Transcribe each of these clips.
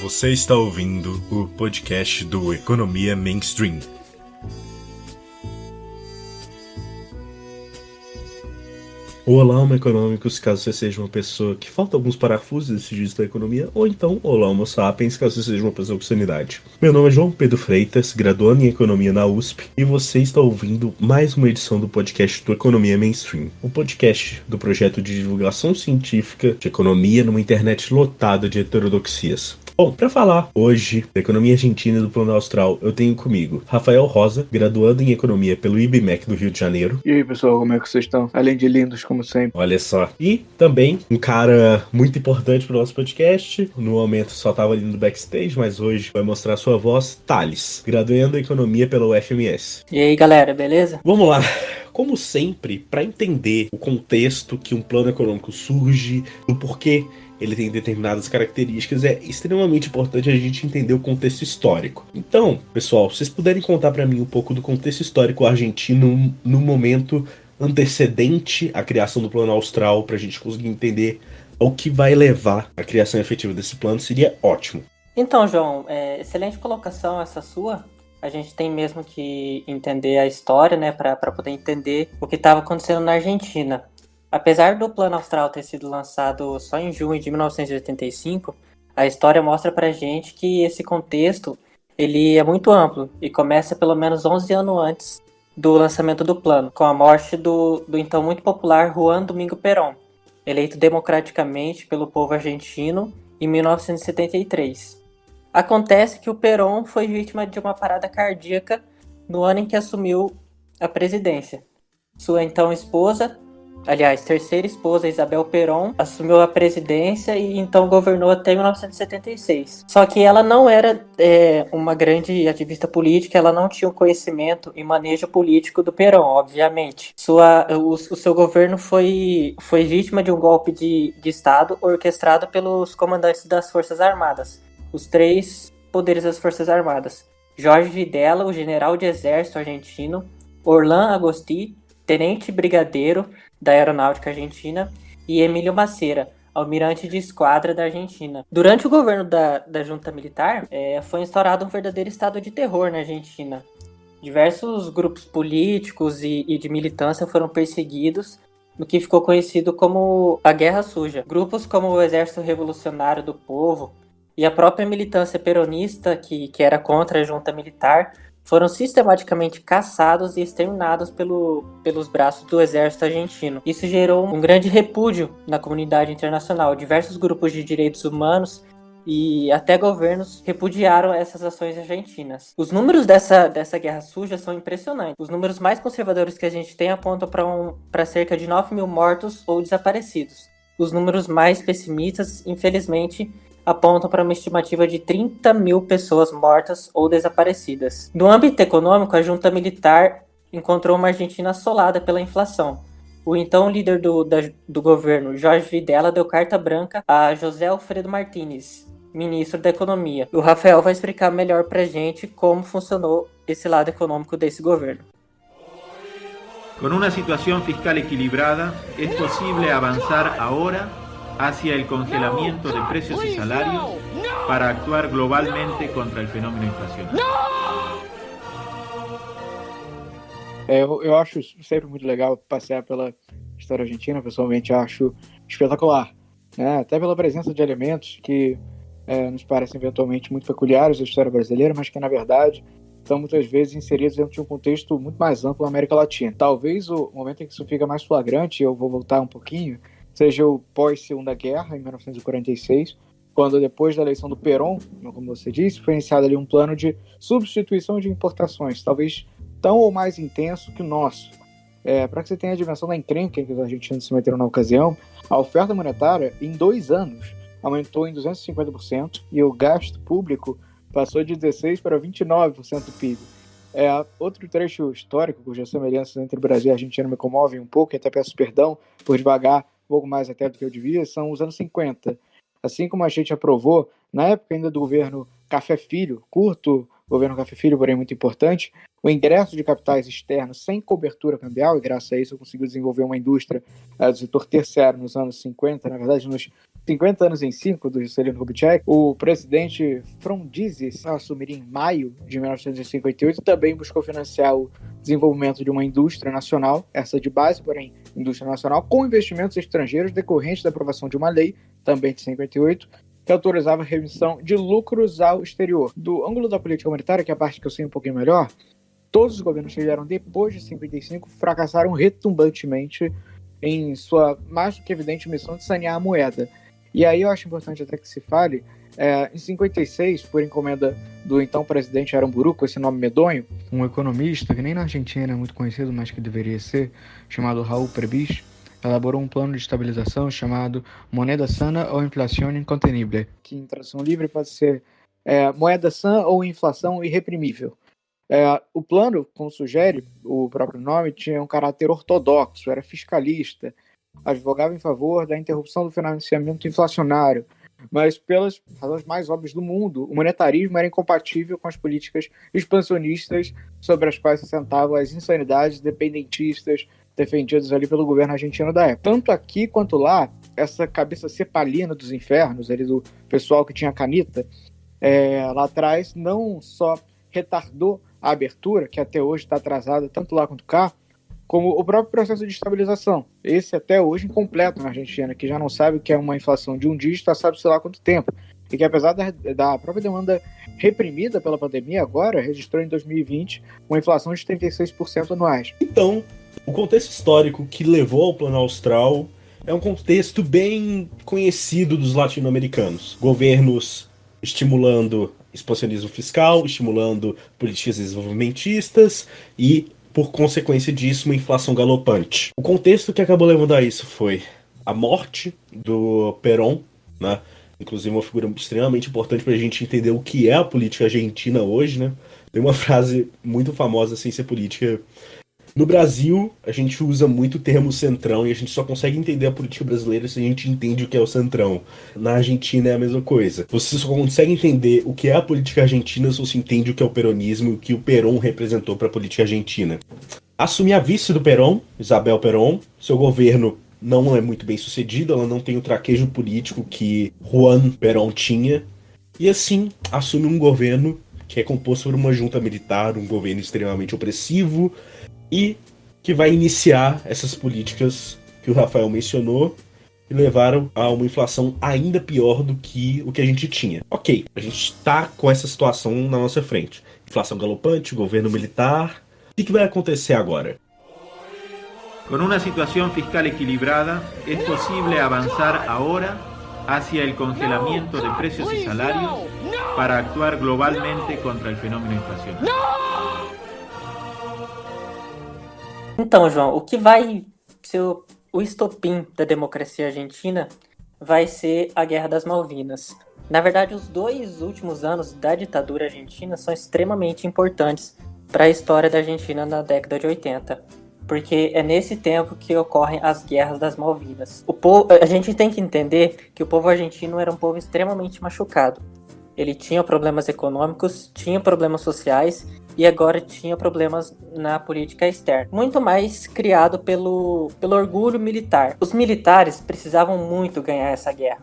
Você está ouvindo o podcast do Economia Mainstream. Olá, Homo Econômicos, caso você seja uma pessoa que falta alguns parafusos desse dígito da economia, ou então, olá, Homo Sapiens, caso você seja uma pessoa com sanidade. Meu nome é João Pedro Freitas, graduando em Economia na USP, e você está ouvindo mais uma edição do podcast do Economia Mainstream, o podcast do projeto de divulgação científica de economia numa internet lotada de heterodoxias. Bom, para falar hoje da economia argentina e do plano austral, eu tenho comigo Rafael Rosa, graduando em economia pelo IBMEC do Rio de Janeiro. E aí, pessoal, como é que vocês estão? Além de lindos, como sempre. Olha só. E também um cara muito importante pro nosso podcast, no momento só tava ali no backstage, mas hoje vai mostrar sua voz, Thales, graduando em economia pela UFMS. E aí, galera, beleza? Vamos lá. Como sempre, para entender o contexto que um plano econômico surge, o porquê ele tem determinadas características, é extremamente importante a gente entender o contexto histórico. Então, pessoal, se vocês puderem contar para mim um pouco do contexto histórico argentino no momento antecedente à criação do plano austral, para a gente conseguir entender o que vai levar à criação efetiva desse plano, seria ótimo. Então, João, excelente colocação essa sua. A gente tem mesmo que entender a história, né, para poder entender o que estava acontecendo na Argentina. Apesar do Plano Austral ter sido lançado só em junho de 1985, a história mostra pra gente que esse contexto ele é muito amplo e começa pelo menos 11 anos antes do lançamento do plano, com a morte do então muito popular Juan Domingo Perón, eleito democraticamente pelo povo argentino em 1973. Acontece que o Perón foi vítima de uma parada cardíaca no ano em que assumiu a presidência. Sua então esposa, aliás, terceira esposa, Isabel Perón, assumiu a presidência e então governou até 1976. Só que ela não era uma grande ativista política, ela não tinha o conhecimento e manejo político do Perón, obviamente. O seu governo foi vítima de um golpe de Estado orquestrado pelos comandantes das Forças Armadas, os três poderes das Forças Armadas: Jorge Videla, o general de exército argentino, Orlán Agostí, tenente brigadeiro da Aeronáutica Argentina, e Emílio Maceira, almirante de esquadra da Argentina. Durante o governo da junta militar, foi instaurado um verdadeiro estado de terror na Argentina. Diversos grupos políticos e de militância foram perseguidos no que ficou conhecido como a Guerra Suja. Grupos como o Exército Revolucionário do Povo e a própria militância peronista, que era contra a junta militar, foram sistematicamente caçados e exterminados pelos braços do exército argentino. Isso gerou um grande repúdio na comunidade internacional. Diversos grupos de direitos humanos e até governos repudiaram essas ações argentinas. Os números dessa guerra suja são impressionantes. Os números mais conservadores que a gente tem apontam para cerca de 9 mil mortos ou desaparecidos. Os números mais pessimistas, infelizmente, apontam para uma estimativa de 30 mil pessoas mortas ou desaparecidas. No âmbito econômico, a junta militar encontrou uma Argentina assolada pela inflação. O então líder do governo, Jorge Videla, deu carta branca a José Alfredo Martínez, ministro da Economia. O Rafael vai explicar melhor para a gente como funcionou esse lado econômico desse governo. Com uma situação fiscal equilibrada, é possível avançar agora hacia el congelamiento de precios y salarios para actuar globalmente contra el fenómeno inflacionario. Eu acho sempre muito legal passear pela história argentina, pessoalmente acho espetacular, né? Até pela presença de elementos que nos parecem eventualmente muito peculiares da história brasileira, mas que na verdade são muitas vezes inseridos dentro de um contexto muito mais amplo na América Latina. Talvez o momento em que isso fica mais flagrante, eu vou voltar um pouquinho, seja o pós-Segunda Guerra, em 1946, quando depois da eleição do Perón, como você disse, foi iniciado ali um plano de substituição de importações, talvez tão ou mais intenso que o nosso. Para que você tenha a dimensão da encrenca em que os argentinos se meteram na ocasião, a oferta monetária, em 2 anos, aumentou em 250% e o gasto público passou de 16% para 29% do PIB. Outro trecho histórico, cujas semelhanças entre o Brasil e a Argentina me comovem um pouco, e até peço perdão por devagar um pouco mais até do que eu devia, são os anos 50. Assim como a gente aprovou, na época ainda do governo Café Filho, curto governo Café Filho, porém muito importante, o ingresso de capitais externos sem cobertura cambial, e graças a isso eu consegui desenvolver uma indústria do setor terciário nos anos 50, na verdade nos 50 anos em 5 do Juscelino Kubitschek, o presidente Frondizi assumiria em maio de 1958 e também buscou financiar o desenvolvimento de uma indústria nacional, essa de base, porém indústria nacional, com investimentos estrangeiros decorrentes da aprovação de uma lei, também de 58, que autorizava a remissão de lucros ao exterior. Do ângulo da política monetária, que é a parte que eu sei um pouquinho melhor, todos os governos que vieram depois de 55 fracassaram retumbantemente em sua mais do que evidente missão de sanear a moeda. E aí eu acho importante até que se fale, em 56, por encomenda do então presidente Aramburu, com esse nome medonho, um economista que nem na Argentina é muito conhecido, mas que deveria ser, chamado Raul Prebisch, elaborou um plano de estabilização chamado Moneda Sana ou Inflación Incontenible, que em tradução livre pode ser moeda sã ou inflação irreprimível. O plano, como sugere o próprio nome, tinha um caráter ortodoxo, era fiscalista, advogava em favor da interrupção do financiamento inflacionário, mas pelas razões mais óbvias do mundo, o monetarismo era incompatível com as políticas expansionistas sobre as quais se assentavam as insanidades dependentistas defendidas ali pelo governo argentino da época. Tanto aqui quanto lá, essa cabeça cepalina dos infernos, ali do pessoal que tinha canita, lá atrás, não só retardou a abertura, que até hoje está atrasada tanto lá quanto cá, como o próprio processo de estabilização. Esse até hoje incompleto na Argentina, que já não sabe o que é uma inflação de um dígito há sabe-se lá quanto tempo. E que apesar da própria demanda reprimida pela pandemia agora, registrou em 2020 uma inflação de 36% anuais. Então, o contexto histórico que levou ao Plano Austral é um contexto bem conhecido dos latino-americanos. Governos estimulando expansionismo fiscal, estimulando políticas desenvolvimentistas e, por consequência disso, uma inflação galopante. O contexto que acabou levando a isso foi a morte do Perón, né? Inclusive uma figura extremamente importante para a gente entender o que é a política argentina hoje, né? Tem uma frase muito famosa, sem ser política. No Brasil, a gente usa muito o termo centrão e a gente só consegue entender a política brasileira se a gente entende o que é o centrão. Na Argentina é a mesma coisa. Você só consegue entender o que é a política argentina se você entende o que é o peronismo e o que o Perón representou para a política argentina. Assumir a vice do Perón, Isabel Perón, seu governo não é muito bem sucedido, ela não tem o traquejo político que Juan Perón tinha, e assim assume um governo que é composto por uma junta militar, um governo extremamente opressivo, e que vai iniciar essas políticas que o Rafael mencionou e levaram a uma inflação ainda pior do que o que a gente tinha. Ok, a gente está com essa situação na nossa frente. Inflação galopante, governo militar. O que vai acontecer agora? Con una situación fiscal equilibrada, es posible avanzar ahora hacia el congelamiento de precios y salarios para actuar globalmente contra el fenómeno inflacionario. Então, João, o que vai ser o estopim da democracia argentina vai ser a Guerra das Malvinas. Na verdade, os 2 últimos anos da ditadura argentina são extremamente importantes para a história da Argentina na década de 80, porque é nesse tempo que ocorrem as Guerras das Malvinas. A gente tem que entender que o povo argentino era um povo extremamente machucado. Ele tinha problemas econômicos, tinha problemas sociais e agora tinha problemas na política externa. Muito mais criado pelo orgulho militar. Os militares precisavam muito ganhar essa guerra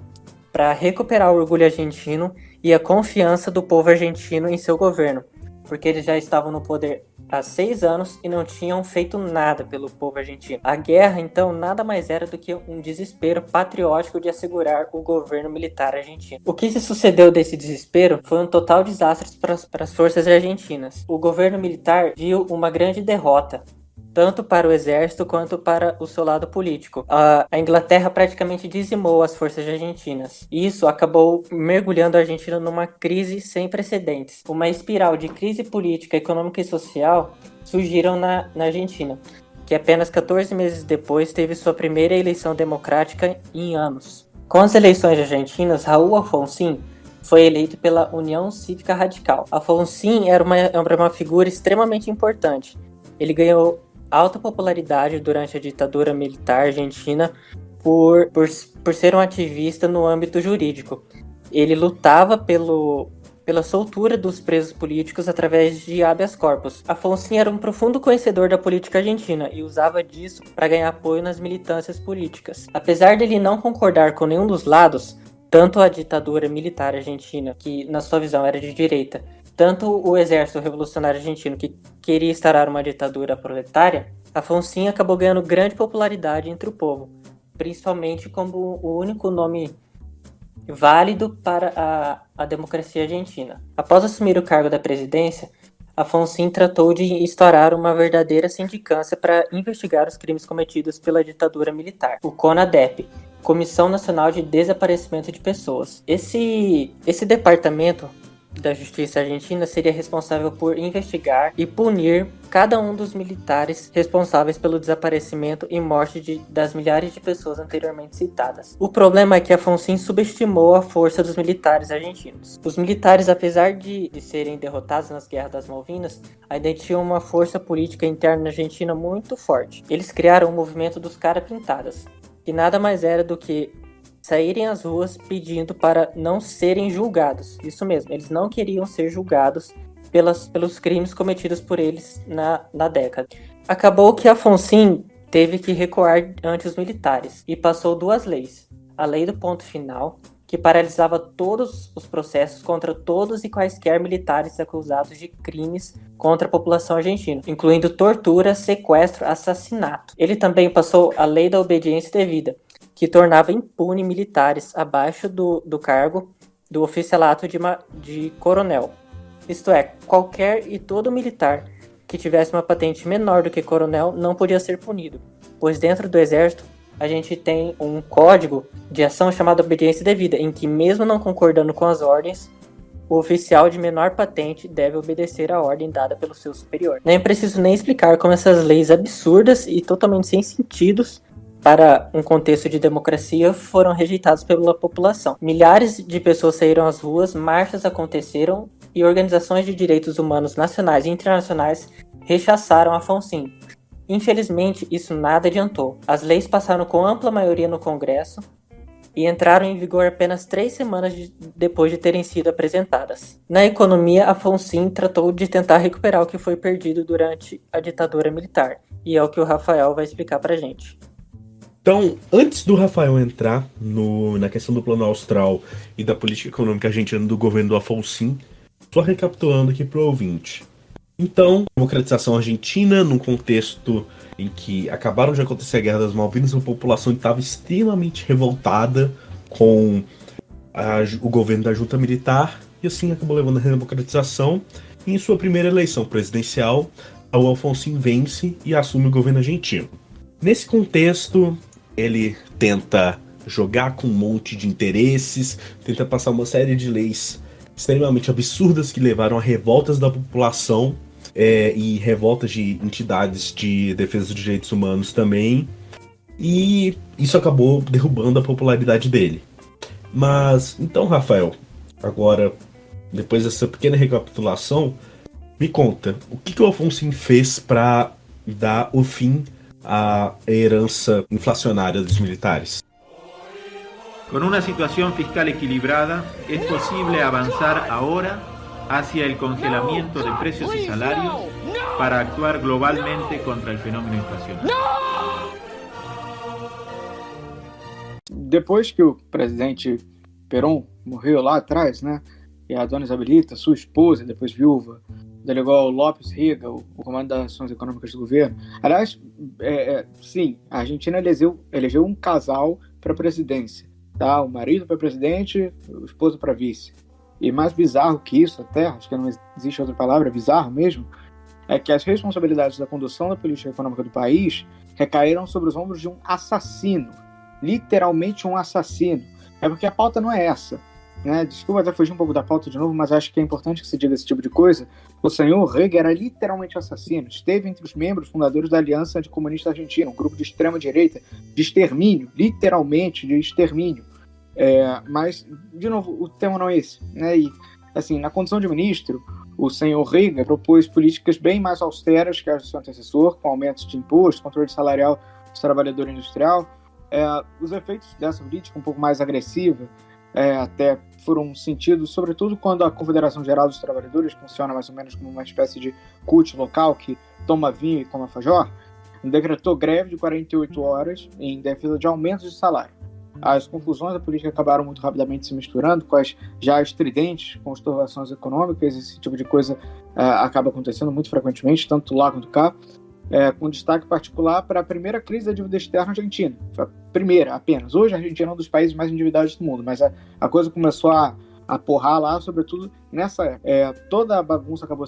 para recuperar o orgulho argentino e a confiança do povo argentino em seu governo, porque eles já estavam no poder há 6 anos e não tinham feito nada pelo povo argentino. A guerra, então, nada mais era do que um desespero patriótico de assegurar o governo militar argentino. O que se sucedeu desse desespero foi um total desastre para as forças argentinas. O governo militar viu uma grande derrota, tanto para o exército quanto para o seu lado político. A Inglaterra praticamente dizimou as forças argentinas. Isso acabou mergulhando a Argentina numa crise sem precedentes. Uma espiral de crise política, econômica e social surgiram na Argentina, que apenas 14 meses depois teve sua primeira eleição democrática em anos. Com as eleições argentinas, Raúl Alfonsín foi eleito pela União Cívica Radical. Alfonsín era uma figura extremamente importante. Ele ganhou alta popularidade durante a ditadura militar argentina por ser um ativista no âmbito jurídico. Ele lutava pela soltura dos presos políticos através de habeas corpus. Afonso era um profundo conhecedor da política argentina e usava disso para ganhar apoio nas militâncias políticas. Apesar dele não concordar com nenhum dos lados, tanto a ditadura militar argentina, que na sua visão era de direita, tanto o exército revolucionário argentino, que queria instaurar uma ditadura proletária, Afonso acabou ganhando grande popularidade entre o povo, principalmente como o único nome válido para a democracia argentina. Após assumir o cargo da presidência, Afonso tratou de instaurar uma verdadeira sindicância para investigar os crimes cometidos pela ditadura militar, o CONADEP, Comissão Nacional de Desaparecimento de Pessoas. Esse departamento da Justiça Argentina seria responsável por investigar e punir cada um dos militares responsáveis pelo desaparecimento e morte das milhares de pessoas anteriormente citadas. O problema é que Afonso subestimou a força dos militares argentinos. Os militares, apesar de serem derrotados nas guerras das Malvinas, ainda tinham uma força política interna na Argentina muito forte. Eles criaram o movimento dos Caras Pintadas, que nada mais era do que saírem às ruas pedindo para não serem julgados. Isso mesmo, eles não queriam ser julgados pelos crimes cometidos por eles na década. Acabou que Afonso teve que recuar ante os militares e passou 2 leis. A lei do ponto final, que paralisava todos os processos contra todos e quaisquer militares acusados de crimes contra a população argentina, incluindo tortura, sequestro, assassinato. Ele também passou a lei da obediência devida, que tornava impune militares abaixo do cargo do oficialato de coronel. Isto é, qualquer e todo militar que tivesse uma patente menor do que coronel não podia ser punido, pois dentro do exército a gente tem um código de ação chamado obediência devida, em que mesmo não concordando com as ordens, o oficial de menor patente deve obedecer à ordem dada pelo seu superior. Nem preciso nem explicar como essas leis absurdas e totalmente sem sentidos para um contexto de democracia foram rejeitados pela população. Milhares de pessoas saíram às ruas, marchas aconteceram e organizações de direitos humanos nacionais e internacionais rechaçaram Afonso. Infelizmente, isso nada adiantou. As leis passaram com ampla maioria no Congresso e entraram em vigor apenas 3 semanas depois de terem sido apresentadas. Na economia, Afonso tratou de tentar recuperar o que foi perdido durante a ditadura militar, e é o que o Rafael vai explicar pra gente. Então, antes do Rafael entrar na questão do Plano Austral e da política econômica argentina do governo do Afonso, só recapitulando aqui para o ouvinte. Então, democratização argentina, num contexto em que acabaram de acontecer a Guerra das Malvinas, a população estava extremamente revoltada com o governo da junta militar, e assim acabou levando a redemocratização. E em sua primeira eleição presidencial, o Afonso vence e assume o governo argentino. Nesse contexto, ele tenta jogar com um monte de interesses, tenta passar uma série de leis extremamente absurdas que levaram a revoltas da população e revoltas de entidades de defesa dos direitos humanos também, e isso acabou derrubando a popularidade dele. Mas, então, Rafael, agora, depois dessa pequena recapitulação, me conta, o que o Afonso fez para dar o fim a herança inflacionária dos militares? Con una situación fiscal equilibrada, es posible avanzar ahora hacia el congelamiento de precios y salarios para actuar globalmente contra el fenómeno inflacionario. Depois que o presidente Perón morreu lá atrás, né, e a dona Isabelita, sua esposa, depois viúva, delegou López Rega, o comando das ações econômicas do governo. Aliás, sim, a Argentina elegeu um casal para a presidência, tá? O marido para presidente, o esposo para vice. E mais bizarro que isso até, acho que não existe outra palavra, bizarro mesmo, é que as responsabilidades da condução da política econômica do país recaíram sobre os ombros de um assassino, literalmente um assassino. É porque a pauta não é essa, né? Desculpa até fugir um pouco da pauta de novo, mas acho que é importante que se diga esse tipo de coisa. O senhor Rega era literalmente assassino, esteve entre os membros fundadores da Aliança Anticomunista Argentina, um grupo de extrema-direita de extermínio, literalmente de extermínio. Mas, de novo, o tema não é esse, né? E, assim, na condição de ministro, o senhor Rega propôs políticas bem mais austeras que as do seu antecessor, com aumentos de imposto, controle salarial dos trabalhadores industrial. Os efeitos dessa política um pouco mais agressiva até foram sentidos, sobretudo quando a Confederação Geral dos Trabalhadores funciona mais ou menos como uma espécie de CUT local que toma vinho e come alfajor, decretou greve de 48 horas em defesa de aumentos de salário. As confusões da política acabaram muito rapidamente se misturando com as já estridentes conturbações econômicas. Esse tipo de coisa acaba acontecendo muito frequentemente, tanto lá quanto cá, com destaque particular para a primeira crise da dívida externa argentina. Foi a primeira apenas. Hoje a Argentina é um dos países mais endividados do mundo, mas a coisa começou a porrar lá, sobretudo nessa época. Toda a bagunça acabou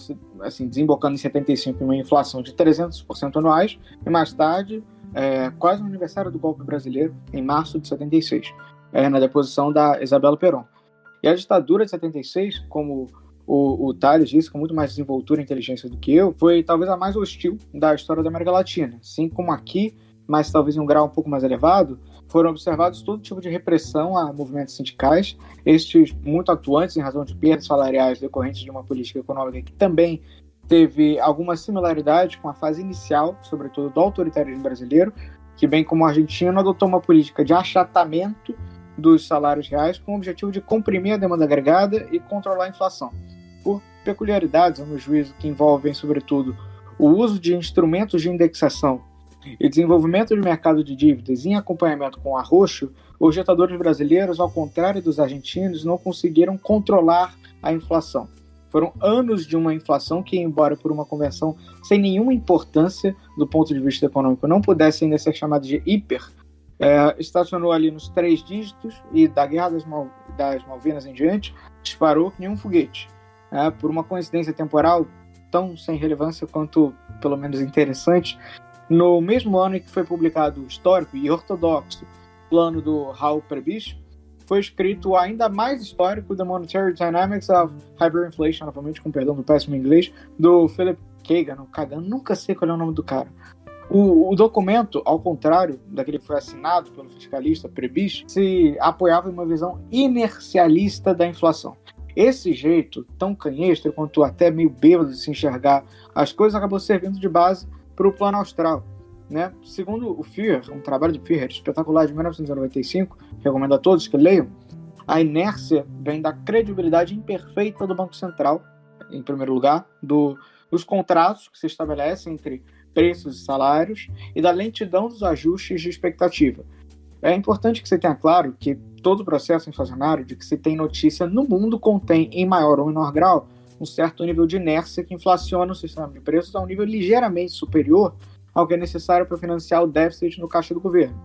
desembocando em 75 em uma inflação de 300% anuais, e mais tarde, quase no aniversário do golpe brasileiro, em março de 76, na deposição da Isabela Perón. E a ditadura de 76, como o Thales disse, com muito mais desenvoltura e inteligência do que eu, foi talvez a mais hostil da história da América Latina. Assim como aqui, mas talvez em um grau um pouco mais elevado, foram observados todo tipo de repressão a movimentos sindicais, estes muito atuantes em razão de perdas salariais decorrentes de uma política econômica que também teve alguma similaridade com a fase inicial, sobretudo do autoritarismo brasileiro, que, bem como a Argentina, adotou uma política de achatamento dos salários reais com o objetivo de comprimir a demanda agregada e controlar a inflação. Por peculiaridades, a meu juízo, que envolvem, sobretudo, o uso de instrumentos de indexação e desenvolvimento do mercado de dívidas em acompanhamento com o arroxo, os ditadores brasileiros, ao contrário dos argentinos, não conseguiram controlar a inflação. Foram anos de uma inflação que, embora por uma conversão sem nenhuma importância do ponto de vista econômico, não pudesse ainda ser chamada de hiper, estacionou ali nos 3 dígitos e da Guerra das Malvinas em diante, disparou que nem um foguete. Por uma coincidência temporal tão sem relevância quanto, pelo menos, interessante, no mesmo ano em que foi publicado o histórico e ortodoxo plano do Raul Prebisch, foi escrito o ainda mais histórico The Monetary Dynamics of Hyperinflation, novamente com perdão do péssimo inglês, do Philip Kagan, nunca sei qual é o nome do cara. O documento, ao contrário daquele que foi assinado pelo fiscalista Prebisch, se apoiava em uma visão inercialista da inflação. Esse jeito, tão canhestro quanto até meio bêbado de se enxergar as coisas, acabou servindo de base para o Plano Austral. Né? Segundo o Führer, um trabalho do Führer espetacular de 1995, recomendo a todos que leiam, a inércia vem da credibilidade imperfeita do Banco Central, em primeiro lugar, dos contratos que se estabelecem entre preços e salários e da lentidão dos ajustes de expectativa. É importante que você tenha claro que todo o processo inflacionário de que se tem notícia no mundo contém, em maior ou menor grau, um certo nível de inércia que inflaciona o sistema de preços a um nível ligeiramente superior ao que é necessário para financiar o déficit no caixa do governo.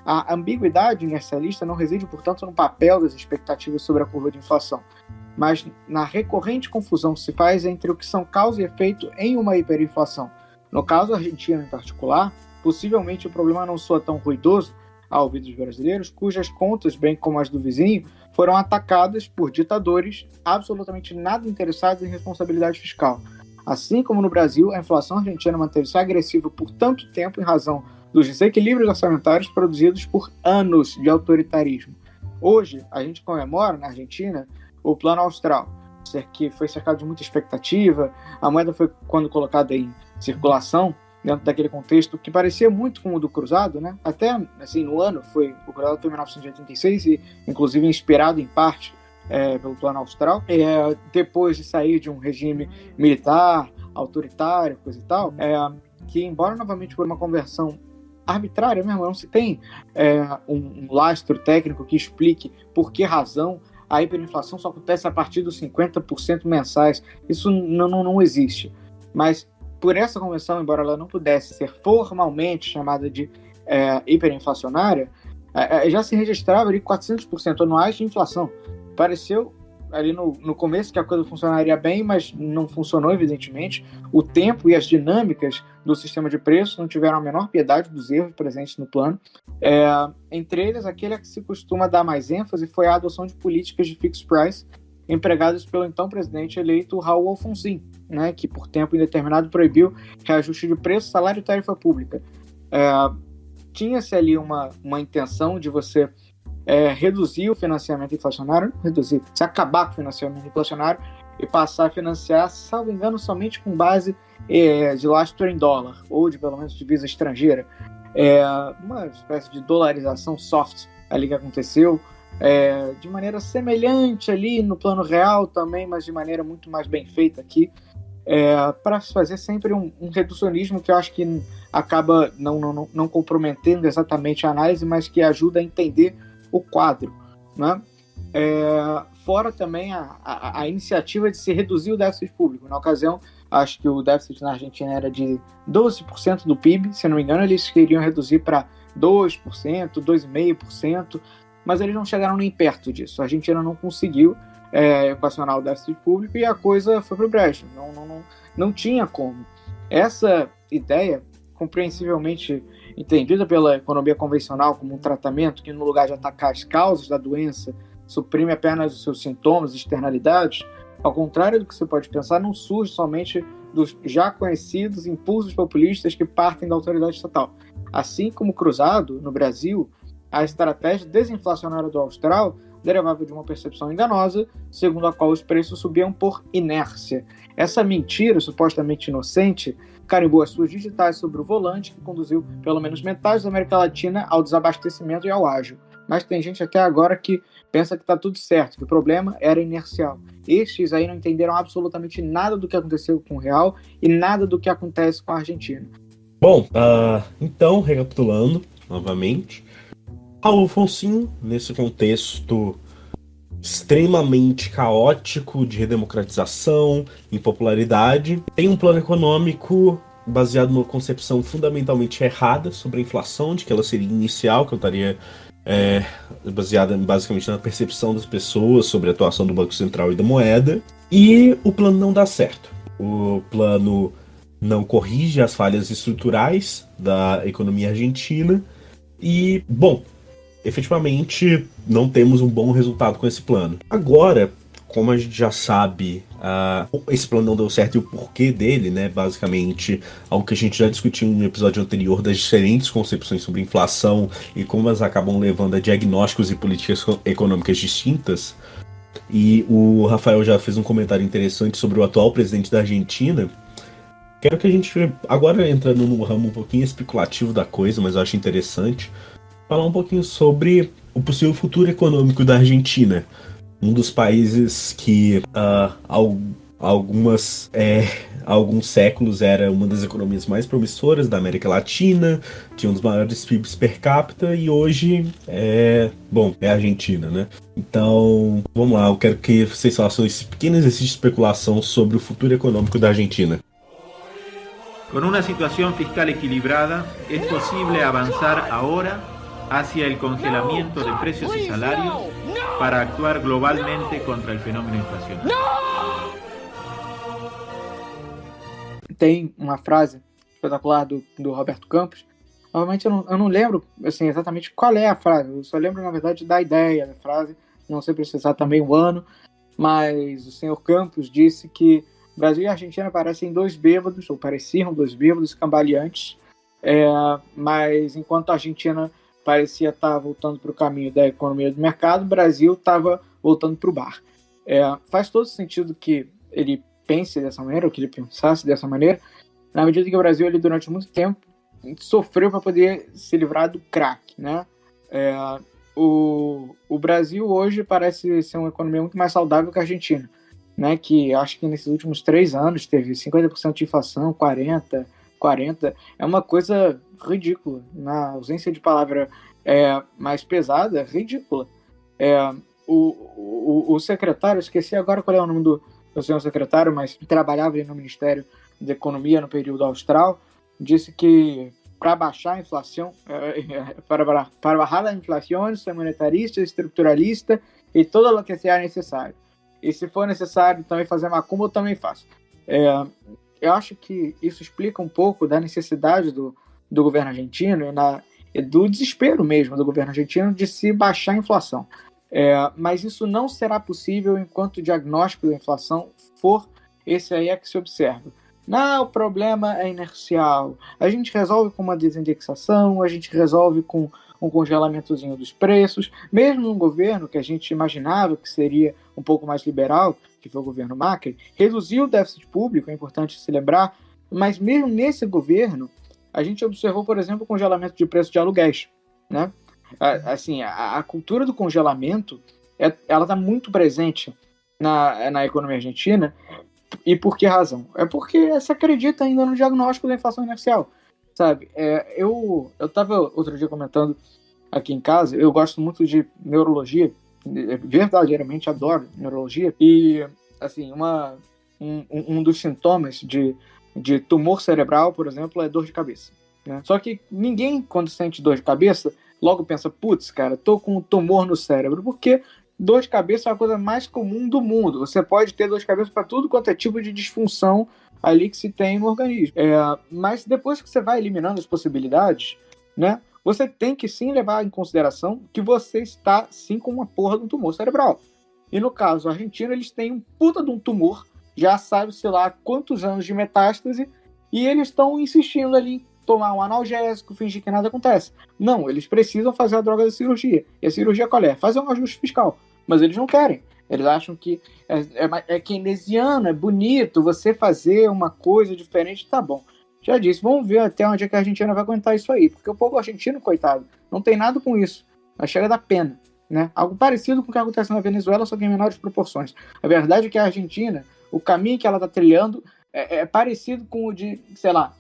A ambiguidade inercialista não reside, portanto, no papel das expectativas sobre a curva de inflação, mas na recorrente confusão que se faz entre o que são causa e efeito em uma hiperinflação. No caso argentino em particular, possivelmente o problema não soa tão ruidoso ao ouvido dos brasileiros, cujas contas, bem como as do vizinho, foram atacadas por ditadores absolutamente nada interessados em responsabilidade fiscal. Assim como no Brasil, a inflação argentina manteve-se agressiva por tanto tempo em razão dos desequilíbrios orçamentários produzidos por anos de autoritarismo. Hoje, a gente comemora na Argentina o Plano Austral, que foi cercado de muita expectativa. A moeda foi, quando colocada em circulação, dentro daquele contexto que parecia muito com o do Cruzado, né? Até assim, no ano, o Cruzado foi em 1986 e inclusive inspirado em parte pelo Plano Austral, depois de sair de um regime militar, autoritário, coisa e tal, que embora novamente por uma conversão arbitrária mesmo, não se tem um lastro técnico que explique por que razão a hiperinflação só acontece a partir dos 50% mensais. Isso não existe. Mas por essa convenção, embora ela não pudesse ser formalmente chamada de hiperinflacionária, já se registrava ali 400% anuais de inflação. Pareceu ali no começo que a coisa funcionaria bem, mas não funcionou, evidentemente. O tempo e as dinâmicas do sistema de preços não tiveram a menor piedade dos erros presentes no plano. Entre eles, aquele a que se costuma dar mais ênfase foi a adoção de políticas de fixed price empregadas pelo então presidente eleito Raul Alfonsín, né, que por tempo indeterminado proibiu reajuste de preço, salário e tarifa pública. Tinha-se ali uma intenção de você reduzir o financiamento inflacionário, se acabar com o financiamento inflacionário e passar a financiar, salvo engano, somente com base de lastro em dólar, ou de pelo menos divisa estrangeira. Uma espécie de dolarização soft ali que aconteceu, de maneira semelhante ali no plano real também, mas de maneira muito mais bem feita aqui, para fazer sempre um reducionismo que eu acho que acaba não comprometendo exatamente a análise, mas que ajuda a entender o quadro, né? Fora também a iniciativa de se reduzir o déficit público. Na ocasião, acho que o déficit na Argentina era de 12% do PIB, se não me engano, eles queriam reduzir para 2%, 2,5%, mas eles não chegaram nem perto disso. A Argentina não conseguiu equacionar o déficit público e a coisa foi para o brejo. Não tinha como. Essa ideia, compreensivelmente entendida pela economia convencional como um tratamento que, no lugar de atacar as causas da doença, suprime apenas os seus sintomas e externalidades, ao contrário do que você pode pensar, não surge somente dos já conhecidos impulsos populistas que partem da autoridade estatal. Assim como cruzado, no Brasil, a estratégia desinflacionária do Austral derivava de uma percepção enganosa, segundo a qual os preços subiam por inércia. Essa mentira, supostamente inocente, carimbou as suas digitais sobre o volante, que conduziu pelo menos metade da América Latina ao desabastecimento e ao ágio. Mas tem gente até agora que pensa que está tudo certo, que o problema era inercial. Estes aí não entenderam absolutamente nada do que aconteceu com o real e nada do que acontece com a Argentina. Bom, então, recapitulando novamente, Raul Alfonsin, nesse contexto extremamente caótico de redemocratização, impopularidade, tem um plano econômico baseado numa concepção fundamentalmente errada sobre a inflação, de que ela seria inicial, que eu estaria baseada basicamente na percepção das pessoas sobre a atuação do Banco Central e da moeda, e o plano não dá certo. O plano não corrige as falhas estruturais da economia argentina e, bom, efetivamente não temos um bom resultado com esse plano. Agora, como a gente já sabe, esse plano não deu certo e o porquê dele, né? Basicamente, algo que a gente já discutiu no episódio anterior das diferentes concepções sobre inflação e como elas acabam levando a diagnósticos e políticas econômicas distintas. E o Rafael já fez um comentário interessante sobre o atual presidente da Argentina. Quero que a gente, agora entrando num ramo um pouquinho especulativo da coisa, mas eu acho interessante, falar um pouquinho sobre o possível futuro econômico da Argentina. Um dos países que há alguns séculos era uma das economias mais promissoras da América Latina, tinha um dos maiores PIBs per capita e hoje é a Argentina, né? Então, vamos lá, eu quero que vocês façam esse pequeno exercício de especulação sobre o futuro econômico da Argentina. Con una situación fiscal equilibrada, es posible avanzar ahora hacia el congelamiento de precios y salarios para actuar globalmente contra el fenómeno inflacionario. Tem uma frase espetacular do Roberto Campos. Normalmente eu não lembro assim, exatamente qual é a frase, eu só lembro, na verdade, da ideia da frase, não sei precisar também o ano, mas o senhor Campos disse que Brasil e Argentina parecem dois bêbados, ou pareciam dois bêbados cambaleantes, mas enquanto a Argentina parecia estar voltando para o caminho da economia do mercado, o Brasil estava voltando para o bar. Faz todo sentido que ele pense dessa maneira, ou que ele pensasse dessa maneira, na medida que o Brasil, ele, durante muito tempo, sofreu para poder se livrar do crack, né? O Brasil hoje parece ser uma economia muito mais saudável que a Argentina, né? Que acho que nesses últimos 3 anos teve 50% de inflação, 40%, é uma coisa ridícula, na ausência de palavra mais pesada, ridícula. O secretário, esqueci agora qual é o nome do senhor secretário, mas trabalhava no Ministério da Economia no período austral, disse que para baixar a inflação, para bajar a inflação, ser monetarista, estruturalista e todo o que seja necessário. E se for necessário também fazer macumba, eu também faço. Eu acho que isso explica um pouco da necessidade do governo argentino e do desespero mesmo do governo argentino de se baixar a inflação. Mas isso não será possível enquanto o diagnóstico da inflação for esse aí que se observa. Não, o problema é inercial. A gente resolve com uma desindexação, a gente resolve com um congelamentozinho dos preços, mesmo num governo que a gente imaginava que seria um pouco mais liberal, que foi o governo Macri, reduziu o déficit público, é importante se lembrar, mas mesmo nesse governo, a gente observou, por exemplo, o congelamento de preço de aluguéis, né? Assim, a cultura do congelamento, ela está muito presente na economia argentina. E por que razão? É porque se acredita ainda no diagnóstico da inflação inercial, sabe? Eu estava outro dia comentando aqui em casa, eu gosto muito de neurologia, verdadeiramente adoro neurologia, e assim, um dos sintomas de tumor cerebral, por exemplo, é dor de cabeça, né? Só que ninguém, quando sente dor de cabeça, logo pensa, putz, cara, tô com um tumor no cérebro, porque dor de cabeça é a coisa mais comum do mundo. Você pode ter dor de cabeça para tudo quanto é tipo de disfunção ali que se tem no organismo. Mas depois que você vai eliminando as possibilidades, né, você tem que sim levar em consideração que você está sim com uma porra de um tumor cerebral. E no caso argentino, eles têm um puta de um tumor, já sabe, sei lá, quantos anos de metástase, e eles estão insistindo ali em tomar um analgésico, fingir que nada acontece. Não, eles precisam fazer a droga da cirurgia. E a cirurgia qual é? Fazer um ajuste fiscal. Mas eles não querem. Eles acham que é keynesiano, é bonito você fazer uma coisa diferente, tá bom. Já disse, vamos ver até onde é que a Argentina vai aguentar isso aí, porque o povo argentino, coitado, não tem nada com isso. Mas chega da pena, né? Algo parecido com o que acontece na Venezuela, só que em menores proporções. A verdade é que a Argentina, o caminho que ela está trilhando é parecido com o de, sei lá,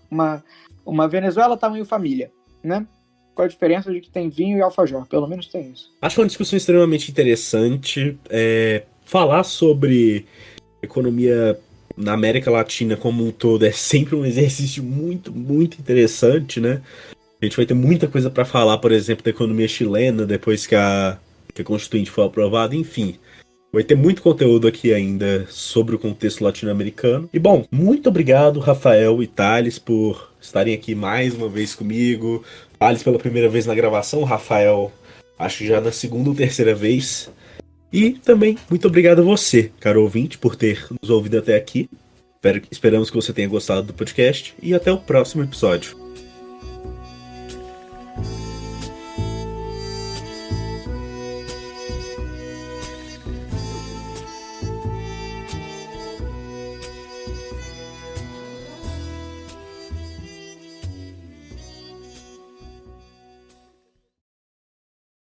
uma Venezuela tamanho família, né? Com a diferença de que tem vinho e alfajor, pelo menos tem isso. Acho uma discussão extremamente interessante. Falar sobre economia na América Latina como um todo é sempre um exercício muito, muito interessante, né? A gente vai ter muita coisa para falar, por exemplo, da economia chilena, depois que a Constituinte foi aprovada, enfim. Vai ter muito conteúdo aqui ainda sobre o contexto latino-americano. E bom, muito obrigado, Rafael e Thales, por estarem aqui mais uma vez comigo. Thales pela primeira vez na gravação, Rafael acho que já na segunda ou terceira vez. E também muito obrigado a você, caro ouvinte, por ter nos ouvido até aqui. Esperamos que você tenha gostado do podcast e até o próximo episódio.